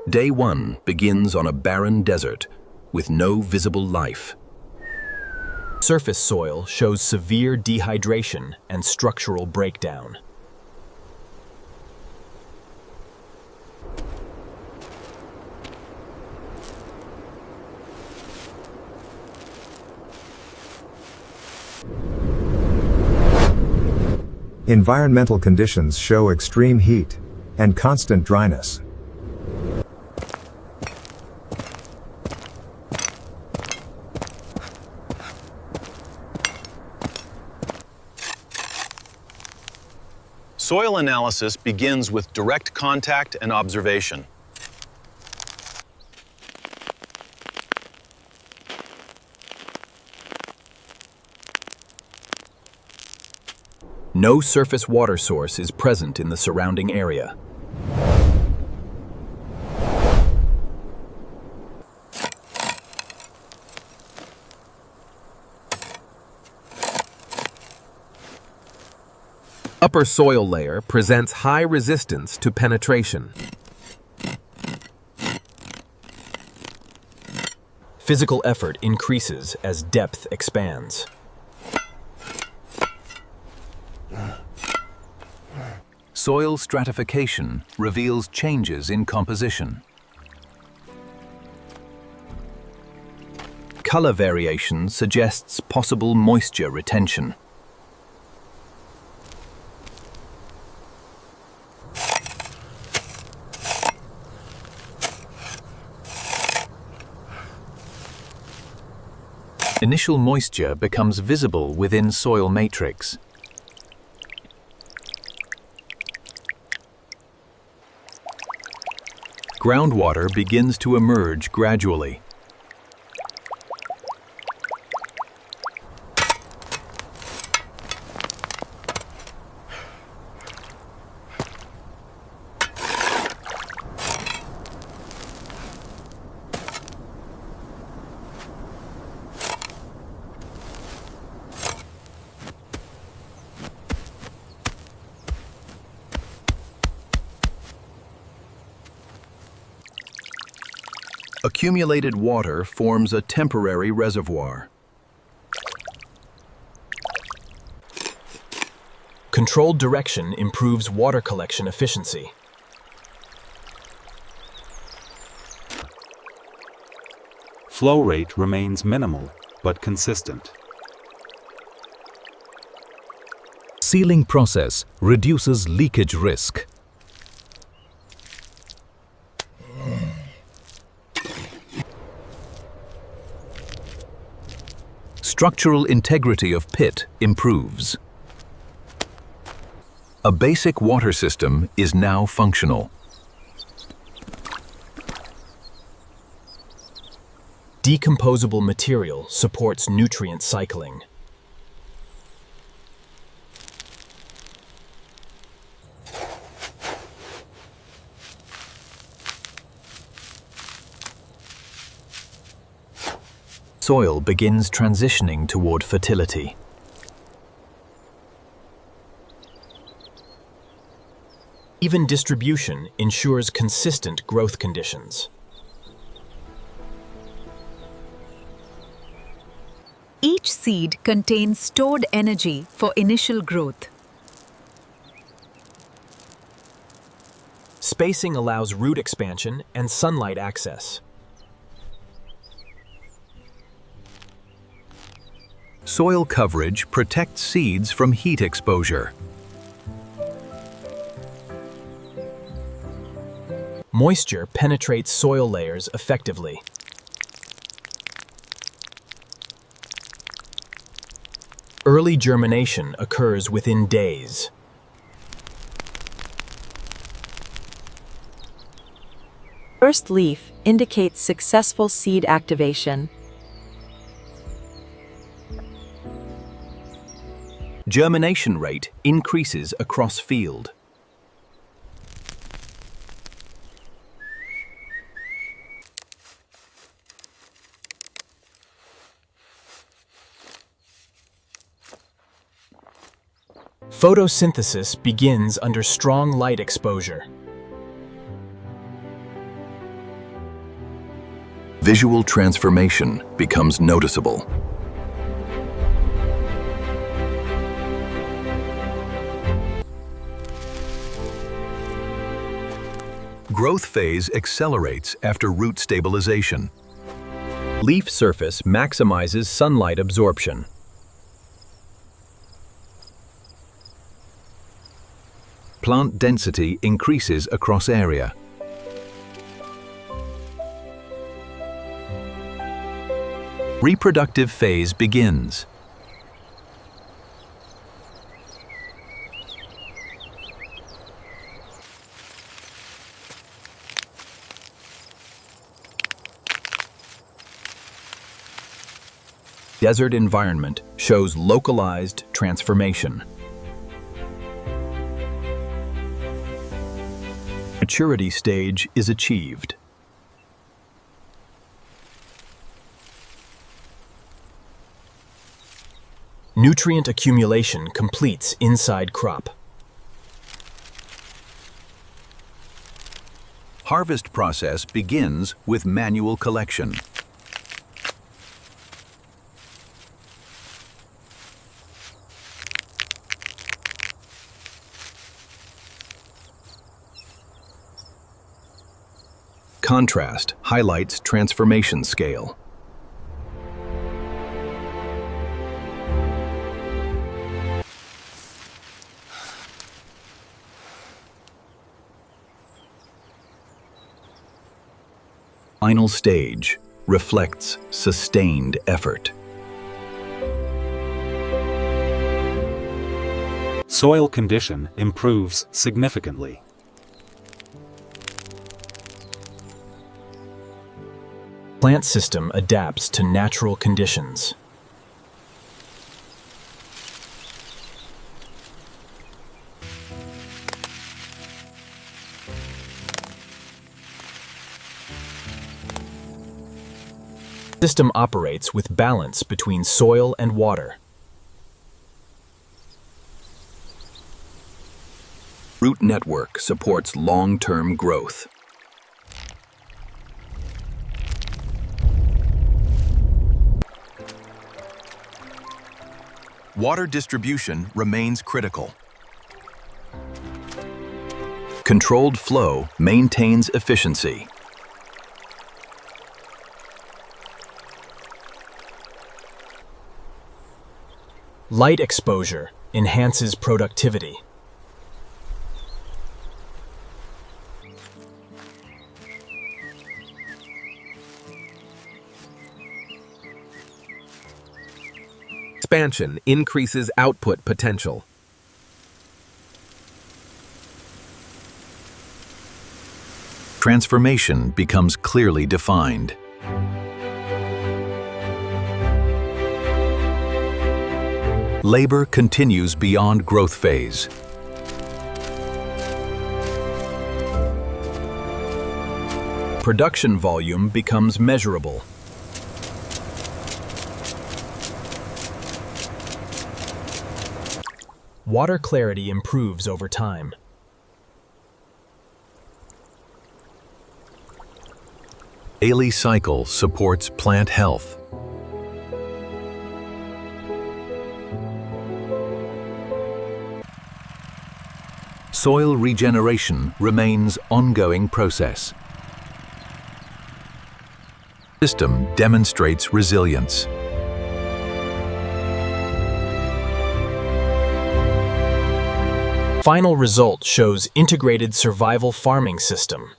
Day 1 begins on a barren desert with no visible life. Surface soil shows severe dehydration and structural breakdown. Environmental conditions show extreme heat and constant dryness. Soil analysis begins with direct contact and observation. No surface water source is present in the surrounding area. Upper soil layer presents high resistance to penetration. Physical effort increases as depth expands. Soil stratification reveals changes in composition. Color variation suggests possible moisture retention. Initial moisture becomes visible within soil matrix. Groundwater begins to emerge gradually. Accumulated water forms a temporary reservoir. Controlled direction improves water collection efficiency. Flow rate remains minimal but consistent. Sealing process reduces leakage risk. Structural integrity of pit improves. A basic water system is now functional. Decomposable material supports nutrient cycling. Soil begins transitioning toward fertility. Even distribution ensures consistent growth conditions. Each seed contains stored energy for initial growth. Spacing allows root expansion and sunlight access. Soil coverage protects seeds from heat exposure. Moisture penetrates soil layers effectively. Early germination occurs within days. First leaf indicates successful seed activation. Germination rate increases across field. Photosynthesis begins under strong light exposure. Visual transformation becomes noticeable. Growth phase accelerates after root stabilization. Leaf surface maximizes sunlight absorption. Plant density increases across area. Reproductive phase begins. Desert environment shows localized transformation. Maturity stage is achieved. Nutrient accumulation completes inside crop. Harvest process begins with manual collection. Contrast highlights transformation scale. Final stage reflects sustained effort. Soil condition improves significantly. Plant system adapts to natural conditions. System operates with balance between soil and water. Root network supports long-term growth. Water distribution remains critical. Controlled flow maintains efficiency. Light exposure enhances productivity. Expansion increases output potential. Transformation becomes clearly defined. Labor continues beyond growth phase. Production volume becomes measurable. Water clarity improves over time. Daily cycle supports plant health. Soil regeneration remains ongoing process. System demonstrates resilience. Final result shows integrated survival farming system.